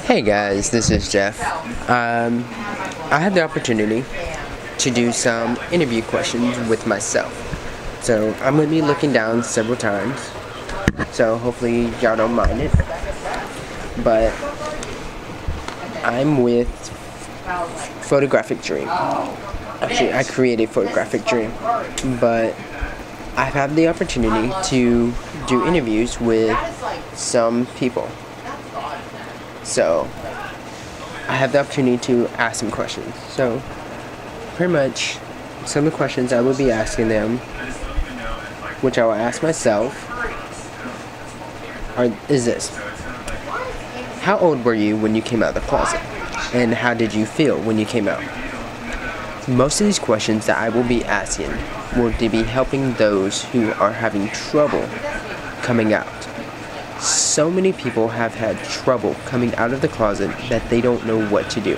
Hey guys, this is Jeff. I had the opportunity to do some interview questions with myself. So I'm going to be looking down several times. So hopefully y'all don't mind it. But I'm with Photographic Dream. Actually, I created Photographic Dream. But I've had the opportunity to do interviews with some people. So, I have the opportunity to ask some questions. So, pretty much, some of the questions I will be asking them, which I will ask myself, is this. How old were you when you came out of the closet? And how did you feel when you came out? Most of these questions that I will be asking will be helping those who are having trouble coming out. So many people have had trouble coming out of the closet that they don't know what to do.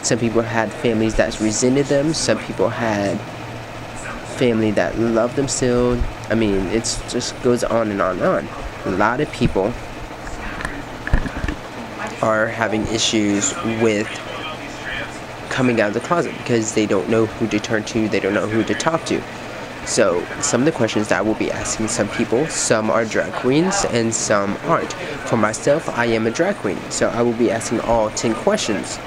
Some people had families that resented them. Some people had family that loved them still. I mean, it just goes on and on and on. A lot of people are having issues with coming out of the closet because they don't know who to turn to. They don't know who to talk to. So, some of the questions that I will be asking some people, some are drag queens and some aren't. For myself, I am a drag queen, so I will be asking all 10 questions.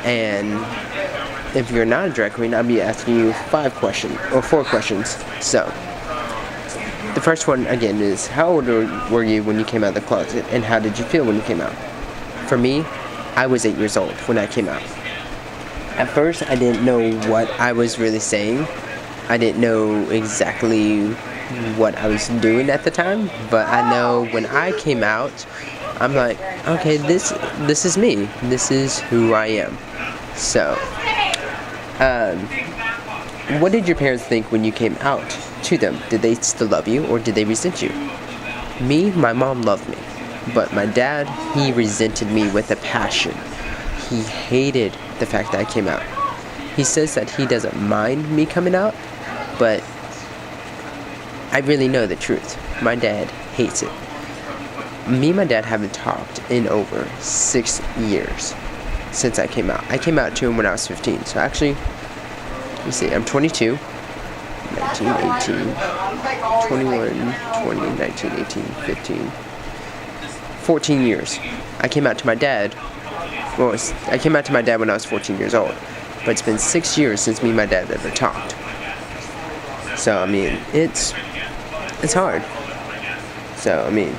And if you're not a drag queen, I'll be asking you 4 questions. So, the first one, again, is how old were you when you came out of the closet, and how did you feel when you came out? For me, I was 8 years old when I came out. At first, I didn't know what I was really saying. I didn't know exactly what I was doing at the time, but I know when I came out, I'm like, okay, this is me. This is who I am. So, what did your parents think when you came out to them? Did they still love you, or did they resent you? Me, my mom loved me, but my dad, he resented me with a passion. He hated the fact that I came out. He says that he doesn't mind me coming out, but I really know the truth. My dad hates it. Me and my dad haven't talked in over 6 years since I came out. I came out to him when I was 15. So actually, let me see, I'm 22. 19, 18, 21, 20, 19, 18, 15. 14 years. I came out to my dad. Well, I came out to my dad when I was 14 years old. But it's been 6 years since me and my dad ever talked. So, I mean, it's hard. So, I mean,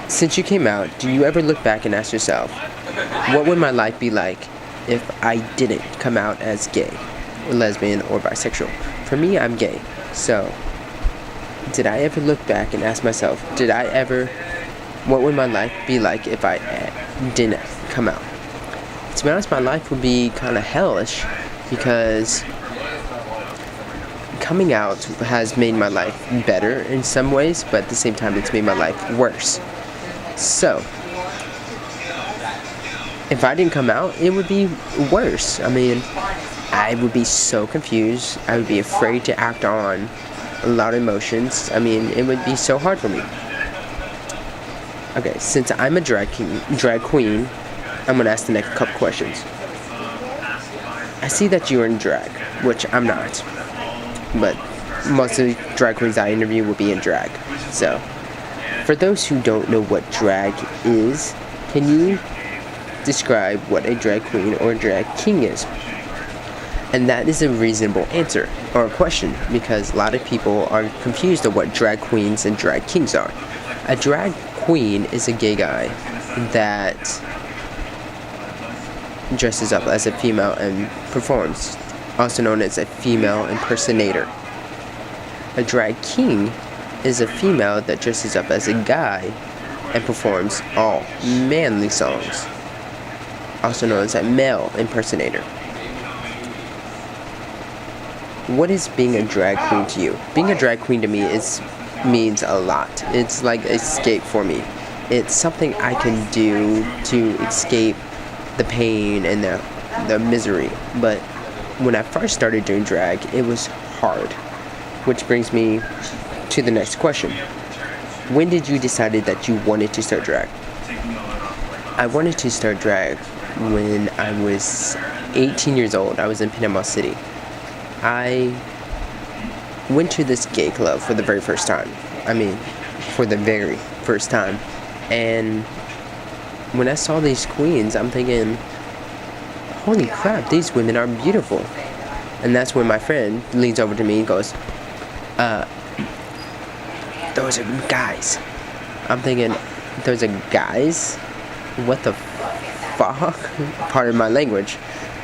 since you came out, do you ever look back and ask yourself, what would my life be like if I didn't come out as gay, or lesbian, or bisexual? For me, I'm gay. So, did I ever look back and ask myself, what would my life be like if I didn't come out? To be honest, my life would be kind of hellish because coming out has made my life better in some ways, but at the same time, it's made my life worse. So, if I didn't come out, it would be worse. I mean, I would be so confused. I would be afraid to act on a lot of emotions. I mean, it would be so hard for me. Okay, since I'm a drag queen, I'm going to ask the next couple questions. I see that you're in drag, which I'm not. But most of the drag queens I interview will be in drag. So, for those who don't know what drag is, can you describe what a drag queen or a drag king is? And that is a reasonable answer, or a question, because a lot of people are confused of what drag queens and drag kings are. A drag queen is a gay guy that dresses up as a female and performs, also known as a female impersonator. A drag king is a female that dresses up as a guy and performs all manly songs, also known as a male impersonator. What is being a drag queen to you? Being a drag queen to me means a lot. It's like escape for me. It's something I can do to escape the pain and the misery. But when I first started doing drag, it was hard. Which brings me to the next question. When did you decide that you wanted to start drag? I wanted to start drag when I was 18 years old. I was in Panama City. I went to this gay club for the very first time. For the very first time. And when I saw these queens, I'm thinking, holy crap, these women are beautiful. And that's when my friend leans over to me and goes, those are guys. I'm thinking, those are guys? What the fuck? Pardon my language.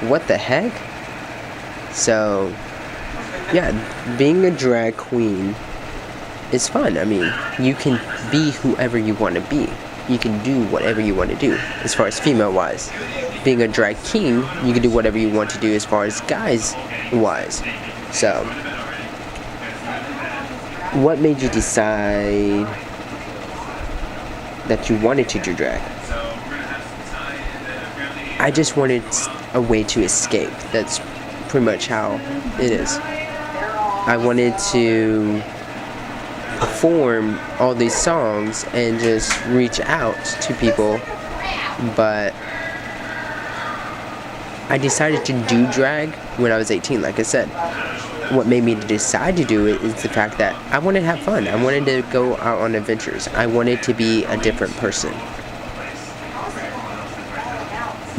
What the heck? So, yeah, being a drag queen is fun. You can be whoever you want to be. You can do whatever you want to do, as far as female-wise. Being a drag king, you can do whatever you want to do as far as guys-wise. So, what made you decide that you wanted to do drag? I just wanted a way to escape. That's pretty much how it is. I wanted to perform all these songs and just reach out to people, but I decided to do drag when I was 18, like I said. What made me decide to do it is the fact that I wanted to have fun. I wanted to go out on adventures. I wanted to be a different person.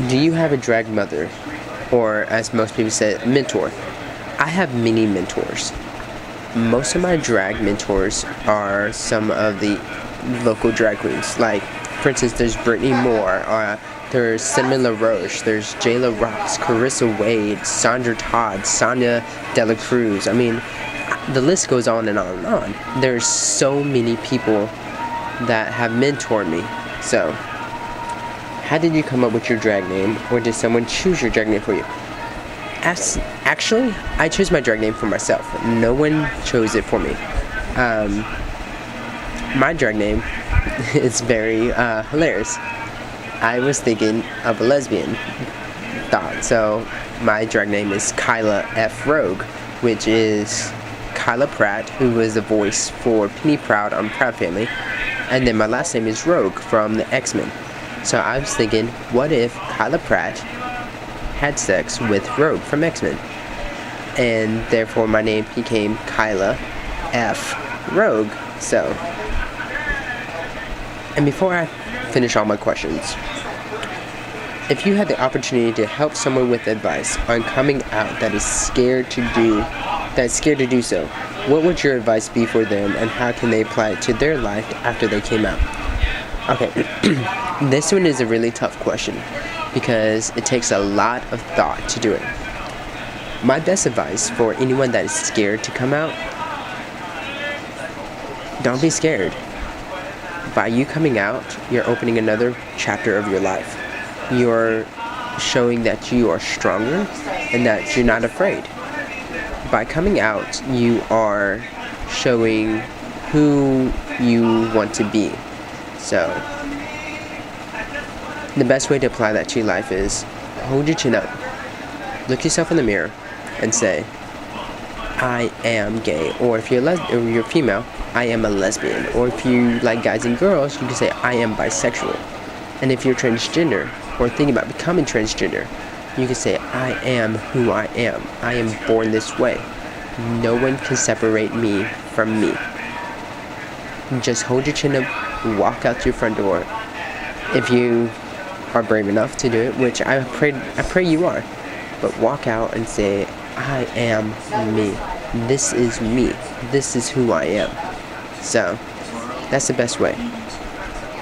Do you have a drag mother? Or, as most people say, mentor? I have many mentors. Most of my drag mentors are some of the local drag queens. Like, for instance, there's Brittany Moore, there's Cinnamon LaRoche, there's Jayla Ross, Carissa Wade, Sandra Todd, Sonia Dela Cruz. The list goes on and on and on. There's so many people that have mentored me. So, how did you come up with your drag name, or did someone choose your drag name for you? Actually, I chose my drag name for myself. No one chose it for me. My drag name is very hilarious. I was thinking of a lesbian thought, so my drag name is Kyla F. Rogue, which is Kyla Pratt, who was the voice for Penny Proud on Proud Family, and then my last name is Rogue from the X-Men. So I was thinking, what if Kyla Pratt had sex with Rogue from X-Men? And therefore my name became Kyla F. Rogue. So, and before I finish all my questions, if you had the opportunity to help someone with advice on coming out that is scared to do so, what would your advice be for them, and how can they apply it to their life after they came out? Okay, this one is a really tough question because it takes a lot of thought to do it. My best advice for anyone that is scared to come out, don't be scared. By you coming out, you're opening another chapter of your life. You're showing that you are stronger and that you're not afraid. By coming out, you are showing who you want to be. So, the best way to apply that to your life is hold your chin up, look yourself in the mirror, and say, I am gay. Or if you're female, I am a lesbian. Or if you like guys and girls, you can say, I am bisexual. And if you're transgender, or thinking about becoming transgender, you can say, I am who I am. I am born this way. No one can separate me from me. Just hold your chin up, walk out your front door. If you are brave enough to do it, which I pray you are, but walk out and say, I am me. This is me. This is who I am. So, that's the best way.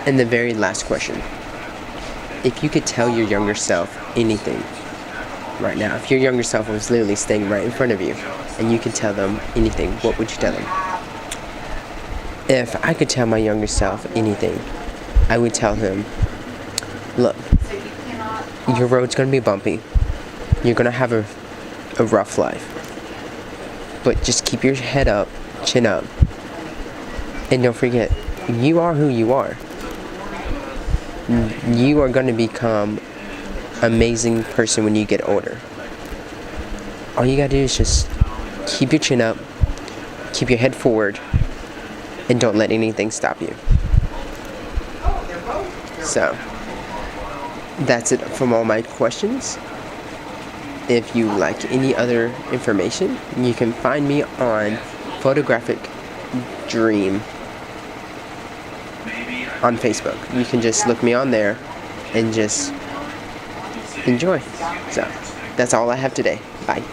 And the very last question. If you could tell your younger self anything right now, if your younger self was literally staying right in front of you, and you could tell them anything, what would you tell them? If I could tell my younger self anything, I would tell him, look, your road's gonna be bumpy. You're gonna have a rough life. But just keep your head up, chin up, and don't forget, you are who you are. You are gonna become an amazing person when you get older. All you gotta do is just keep your chin up, keep your head forward, and don't let anything stop you. So, That's it from all my questions. If you like any other information, you can find me on Photographic Dream on Facebook. You can just look me on there and just enjoy. So that's all I have today. Bye.